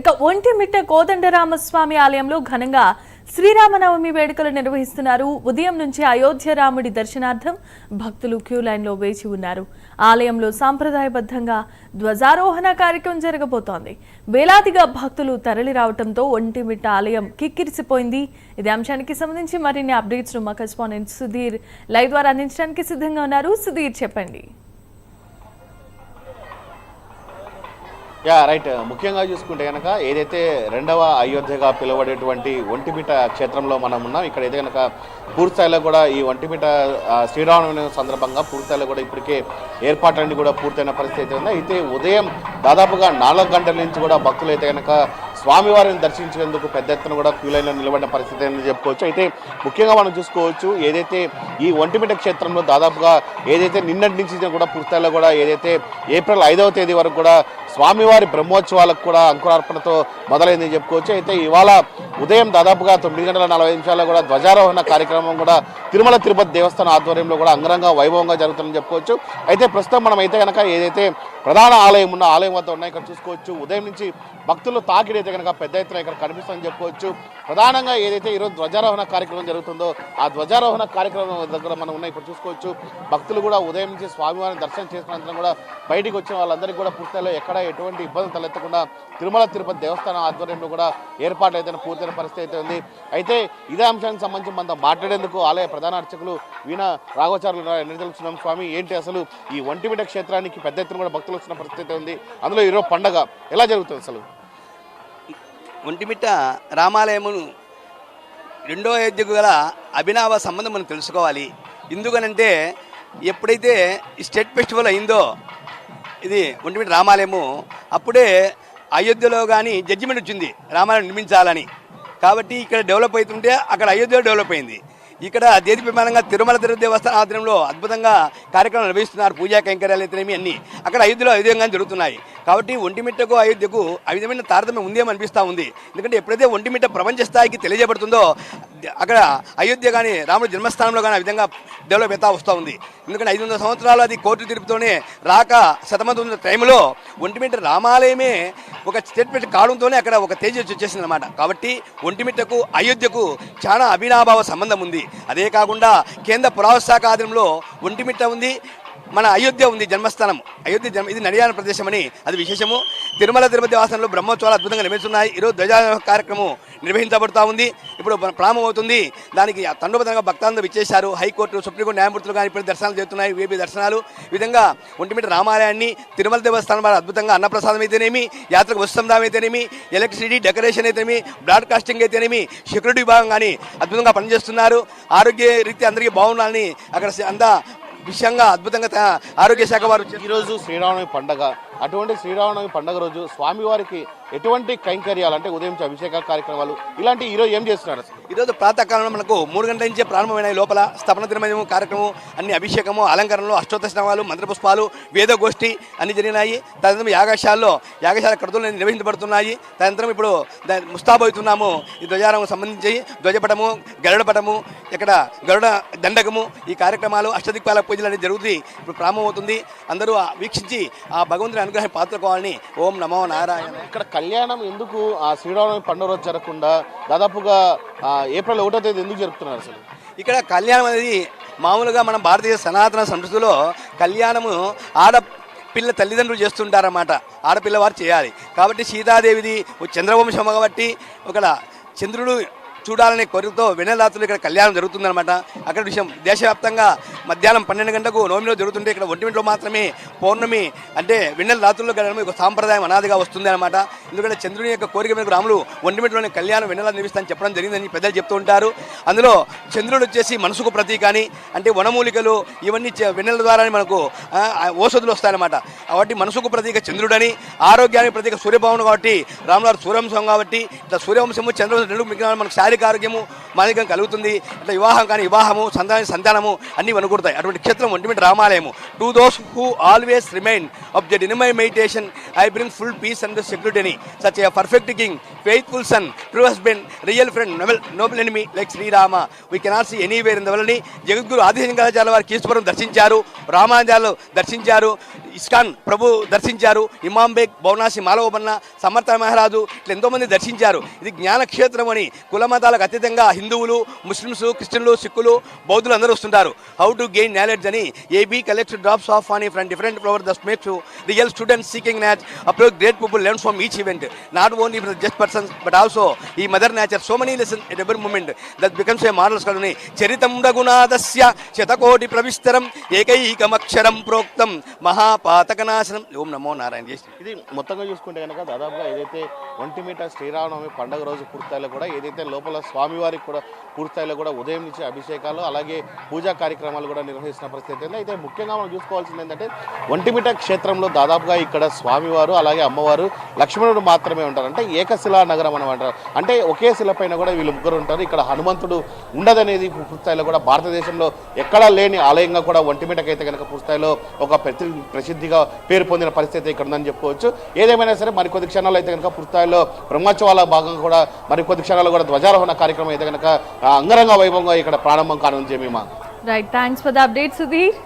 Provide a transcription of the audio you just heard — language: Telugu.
ఇక ఒంటిమిట్ట కోదండరామస్వామి ఆలయంలో ఘనంగా శ్రీరామనవమి వేడుకలు నిర్వహిస్తున్నారు. ఉదయం నుంచి అయోధ్య రాముడి దర్శనార్థం భక్తులు క్యూ లైన్లో వేచి ఉన్నారు. ఆలయంలో సాంప్రదాయబద్ధంగా ధ్వజారోహణ కార్యక్రమం జరగబోతోంది. వేలాదిగా భక్తులు తరలి రావడంతో ఒంటిమిట్ట ఆలయం కిక్కిరిసిపోయింది. ఇదే అంశానికి సంబంధించి మరిన్ని అప్డేట్స్ మా కరెస్పాండెంట్ సుధీర్ లైవ్ ద్వారా అందించడానికి సిద్ధంగా ఉన్నారు. సుధీర్, చెప్పండి. రైట్. ముఖ్యంగా చూసుకుంటే కనుక ఏదైతే రెండవ అయోధ్యగా పిలువబడేటువంటి ఒంటిమిట్ట క్షేత్రంలో మనం ఉన్నాం. ఇక్కడ అయితే కనుక పూర్తిస్థాయిలో కూడా ఈ ఒంటిమిట్ట శ్రీరామనవమి సందర్భంగా పూర్తిస్థాయిలో కూడా ఇప్పటికే ఏర్పాట్లన్నీ కూడా పూర్తయిన పరిస్థితి అయితే ఉంది. అయితే ఉదయం దాదాపుగా 4 గంటల నుంచి కూడా భక్తులు అయితే కనుక స్వామివారిని దర్శించేందుకు పెద్ద ఎత్తున కూడా క్యూ లైన్లో నిలబడిన పరిస్థితి అని చెప్పుకోవచ్చు. అయితే ముఖ్యంగా మనం చూసుకోవచ్చు, ఏదైతే ఈ ఒంటిమిట్ట క్షేత్రంలో దాదాపుగా ఏదైతే నిన్నటి నుంచి కూడా పూర్తిస్థాయిలో కూడా ఏదైతే ఏప్రిల్ 5వ తేదీ వరకు కూడా స్వామివారి బ్రహ్మోత్సవాలకు కూడా అంకురార్పణతో మొదలైందని చెప్పుకోవచ్చు. అయితే ఇవాళ ఉదయం దాదాపుగా 9:40 కూడా ధ్వజారోహణ కార్యక్రమం కూడా తిరుమల తిరుపతి దేవస్థానం ఆధ్వర్యంలో కూడా అంగరంగ వైభవంగా జరుగుతుందని చెప్పుకోవచ్చు. అయితే ప్రస్తుతం మనం అయితే కనుక ఏదైతే ప్రధాన ఆలయం ఉన్న ఆలయం వద్ద ఉన్నాయి, ఇక్కడ చూసుకోవచ్చు ఉదయం నుంచి భక్తులు తాకిడి అయితే కనుక పెద్ద ఎత్తున ఇక్కడ కనిపిస్తుందని చెప్పుకోవచ్చు. ప్రధానంగా ఏదైతే ఈరోజు ధ్వజారోహణ కార్యక్రమం జరుగుతుందో ఆ ధ్వజారోహణ కార్యక్రమం దగ్గర మనం ఉన్నాయి. ఇప్పుడు చూసుకోవచ్చు భక్తులు కూడా ఉదయం నుంచి స్వామివారిని దర్శనం చేసుకున్నంతరం కూడా బయటికి వచ్చిన వాళ్ళందరికీ కూడా పూర్తిలో ఎక్కడ ఎటువంటి ఇబ్బందులు తలెత్తకుండా తిరుమల తిరుపతి దేవస్థానం ఆధ్వర్యంలో కూడా ఏర్పాట్లు అయితే పూర్తయిన పరిస్థితి అయితే ఉంది. అయితే ఇదే అంశానికి సంబంధించి మనం మాట్లాడేందుకు ఆలయ ప్రధాన అర్చకులు వీణ రాఘవాచార్యులు ఎన్ని తెలుస్తున్నాం. స్వామి, ఏంటి అసలు ఈ ఒంటిమిట్ట క్షేత్రానికి పెద్ద ఎత్తున కూడా భక్తులు వచ్చిన పరిస్థితి ఉంది, అందులో ఈరోజు పండగ ఎలా జరుగుతుంది? అసలు ఒంటిమిట్ట రామాలయమును రెండో అయోధ్యకు గల అభినవ సంబంధం మనం తెలుసుకోవాలి. ఎందుకనంటే ఎప్పుడైతే ఈ స్టేట్ ఫెస్టివల్ అయిందో ఇది ఒంటిమిట్ట రామాలయము, అప్పుడే అయోధ్యలో కానీ జడ్జిమెంట్ వచ్చింది రామాలయం నిర్మించాలని. కాబట్టి ఇక్కడ డెవలప్ అవుతుంటే అక్కడ అయోధ్యలో డెవలప్ అయింది. ఇక్కడ దేదీప్యమానంగా తిరుమల తిరుపతి దేవస్థానం ఆధ్వర్యంలో అద్భుతంగా కార్యక్రమాలు నిర్వహిస్తున్నారు. పూజా కైంకర్యాలు అయితేనేమి అన్నీ అక్కడ అయోధ్యలో అయోధ్యంగా జరుగుతున్నాయి. కాబట్టి ఒంటిమిట్టకు అయోధ్యకు ఆ విధమైన తారతమ్యం ఉందేమో అనిపిస్తూ ఉంది. ఎందుకంటే ఎప్పుడైతే ఒంటిమిట్ట ప్రపంచ స్థాయికి తెలియజేయబడుతుందో అక్కడ అయోధ్య కానీ రాముడి జన్మస్థానంలో కానీ ఆ విధంగా డెవలప్ అవుతా వస్తూ ఉంది. ఎందుకంటే 500 సంవత్సరాలు అది కోర్టు తీర్పుతోనే రాక శతమంది టైంలో ఒంటిమిట్ట రామాలయమే ఒక స్టేట్మెంట్ కావడంతోనే అక్కడ ఒక తేజస్సు వచ్చేసింది అనమాట. కాబట్టి ఒంటిమిట్టకు అయోధ్యకు చాలా అవినాభావ సంబంధం ఉంది. అదే కాకుండా కేంద్ర పురావస్తు శాఖ ఆధ్వర్యంలో ఒంటిమిట్ట ఉంది, మన అయోధ్య ఉంది జన్మస్థానం. అయోధ్య ఇది నడియాన ప్రదేశం అని అది విశేషము. తిరుమల తిరుపతి దేవస్థానంలో బ్రహ్మోత్సవాలు అద్భుతంగా నిర్వహిస్తున్నాయి. ఈరోజు ధ్వజారోహణ కార్యక్రమం నిర్వహించబడుతూ ఉంది. ఇప్పుడు ప్రారంభమవుతుంది. దానికి తండోబద్ధంగా భక్తాందరూ విచ్చేశారు. హైకోర్టు, సుప్రీంకోర్టు న్యాయమూర్తులు కానీ ఇప్పుడు దర్శనాలు చేస్తున్నాయి, వీఐపీ దర్శనాలు. ఈ విధంగా ఒంటిమిట్ట రామాలయాన్ని తిరుమల దేవస్థానం వారు అద్భుతంగా అన్నప్రసాదం అయితేనేమి, యాత్రకు వసందాం అయితేనేమి, ఎలక్ట్రిసిటీ డెకరేషన్ అయితేనేమి, బ్రాడ్కాస్టింగ్ అయితేనేమి, సెక్యూరిటీ విభాగం కానీ అద్భుతంగా పనిచేస్తున్నారు. ఆరోగ్య రీత్యా అందరికీ బాగుండాలని అక్కడ అంతా విషయంగా అద్భుతంగా ఆరోగ్య శాఖ వారు. ఈరోజు శ్రీరామనవమి పండుగ. అటువంటి శ్రీరామనవమి పండుగ రోజు స్వామివారికి ఎటువంటి కైంకర్యాలు అంటే ఉదయం అభిషేక కార్యక్రమాలు ఇలాంటి ఈరోజు ఏం చేస్తున్నారు? ఈరోజు ప్రాతకాలంలో మనకు 3 గంటల నుంచే ప్రారంభమైన లోపల స్థపన తిరుమల కార్యక్రమం, అన్ని అభిషేకము, అలంకరణలు, అష్టోత్తరనామాలు, మంత్రపుష్పాలు, వేదగోష్ఠి అన్ని జరిగినాయి. తదనంతరం యాగశాల క్రతువులు నిర్వహించబడుతున్నాయి. తదనంతరం ఇప్పుడు ముస్తాబవుతున్నాము. ఈ ధ్వజారోహణకు సంబంధించి ధ్వజపటము, గరుడపటము, ఇక్కడ గరుడ దండకము, ఈ కార్యక్రమాలు అష్టదిక్పాల పూజలు అనేది జరుగుతుంది. ఇప్పుడు ప్రారంభమవుతుంది. అందరూ వీక్షించి ఆ భగవంతుని అనుగ్రహం పాత్రకోవాలని. ఓం నమో నారాయణ. ఇక్కడ కళ్యాణం ఎందుకు ఆ శ్రీరామనవమి పండుగ రోజు జరగకుండా దాదాపుగా ఏప్రిల్ 1వ తేదీ ఎందుకు జరుపుతున్నారు? అసలు ఇక్కడ కళ్యాణం అనేది మామూలుగా మన భారతీయ సనాతన సంస్కృతిలో కళ్యాణము ఆడపిల్ల తల్లిదండ్రులు చేస్తుంటారన్నమాట. ఆడపిల్లవారు చేయాలి. కాబట్టి సీతాదేవిది చంద్రవంశం కాబట్టి ఒక చంద్రుడు చూడాలనే కోరికతో వెన్నెలరాత్రులు ఇక్కడ కళ్యాణం జరుగుతుందన్నమాట. అక్కడ విషయం దేశవ్యాప్తంగా మధ్యాహ్నం 12 గంటలకు నవమిలో జరుగుతుంటే ఇక్కడ ఒంటిమిట్లో మాత్రమే పౌర్ణమి అంటే వెన్నెల రాత్రుల్లో గడపడం ఒక సాంప్రదాయం అనాదిగా వస్తుంది అనమాట. ఎందుకంటే చంద్రుని యొక్క కోరిక మీద రాములు ఒంటిమిట్లోనే కళ్యాణం వెన్నెల నిర్మిస్తానని చెప్పడం జరిగిందని పెద్దలు చెప్తూ ఉంటారు. అందులో చంద్రుడు వచ్చేసి మనసుకు ప్రతీక అని, అంటే వనమూలికలు ఇవన్నీ వెన్నెల ద్వారానే మనకు ఓషధులు వస్తాయన్నమాట. కాబట్టి మనసుకు ప్రతీక చంద్రుడని, ఆరోగ్యానికి ప్రతీక సూర్యభవనం కాబట్టి రాములారు సూర్యవంశం కాబట్టి ఇట్లా సూర్యవంశము చంద్రవంశం 2 మిగిలిన మనకు శారీరక ఆరోగ్యము మానసికం కలుగుతుంది. అట్లా వివాహం కానీ వివాహము, సంతానము అన్నీ వనుకూడతాయి. అటువంటి క్షేత్రం ఒంటిమిట్ట రామాలయము. To those who always remain of the dynamic meditation I bring full peace and security. Such a perfect king, faithful son, true husband, real friend, noble enemy like Srirama we cannot see anywhere in the world. Jagadguru Adishankaracharya వారు కీర్తిపురం దర్శించారు, రామానుజాలు దర్శించారు, ఇస్కాన్ ప్రభు దర్శించారు, ఇమాంబేగ్, బౌనాసి, మాలవబన్న, సమర్థ మహారాజు ఇట్లా ఎంతోమంది దర్శించారు. ఇది జ్ఞానక్షేత్రం అని కుల మతాలకు అతీతంగా హిందువులు, ముస్లిమ్స్, క్రిస్టియన్లు, సిక్కులు, బౌద్ధులు అందరూ వస్తుంటారు. హౌ టు గెయిన్ నాలెడ్జ్ అని a bee collect drops of honey from different flower that makes real students seeking knowledge approach great people learn from each event not only for just persons but also ఈ mother nature so many lesson at every moment that becomes a models కలుని. చరితం రఘునాథస్య శతకోటి ప్రవిస్తరం ఏకైకమక్షరం ప్రోక్తం మహాపాతకనాశనం. ఓం నమో నారాయణ. ఇది మొత్తంగా చూసుకుంటే కనుక దాదాపుగా ఏదైతే ఒంటిమిట శ్రీరామనవమి పండుగ రోజు పూర్తిస్థాయిలో కూడా ఏదైతే లోపల స్వామివారికి కూడా పూర్తిస్థాయిలో కూడా ఉదయం నుంచి అభిషేకాలు అలాగే పూజా కార్యక్రమాలు కూడా నిర్వహిస్తున్న పరిస్థితి ఉంది. అయితే ముఖ్యంగా మనం చూసుకోవాల్సింది ఏంటంటే ఒంటిమిట క్షేత్రంలో దాదాపుగా ఇక్కడ స్వామివారు అలాగే అమ్మవారు లక్ష్మణుడు మాత్రమే ఉంటారు. అంటే ఏకశిలా నగరం అని అంటారు. అంటే ఒకే శిల పైన కూడా వీళ్ళు ముగ్గురు ఉంటారు. ఇక్కడ హనుమంతుడు ఉండదనేది పూర్తిస్థాయిలో కూడా భారతదేశంలో ఎక్కడా లేని ఆలయంగా కూడా ఒంటిమిటకైతే కనుక పూర్తిస్థాయిలో ఒక ప్రసిద్ధిగా పేరు పొందిన పరిస్థితి ఇక్కడ ఉందని చెప్పుకోవచ్చు. ఏదేమైనా సరే మరికొద్ది క్షణాలు అయితే కనుక పూర్తిస్థాయిలో బ్రహ్మోత్సవాల భాగంగా కూడా మరికొద్ది క్షణాలు కూడా ధ్వజారోహణ కార్యక్రమం అయితే కనుక అంగరంగ వైభవంగా ఇక్కడ ప్రారంభం కానుంది. Jemimah. Right, thanks for the update Sudheer.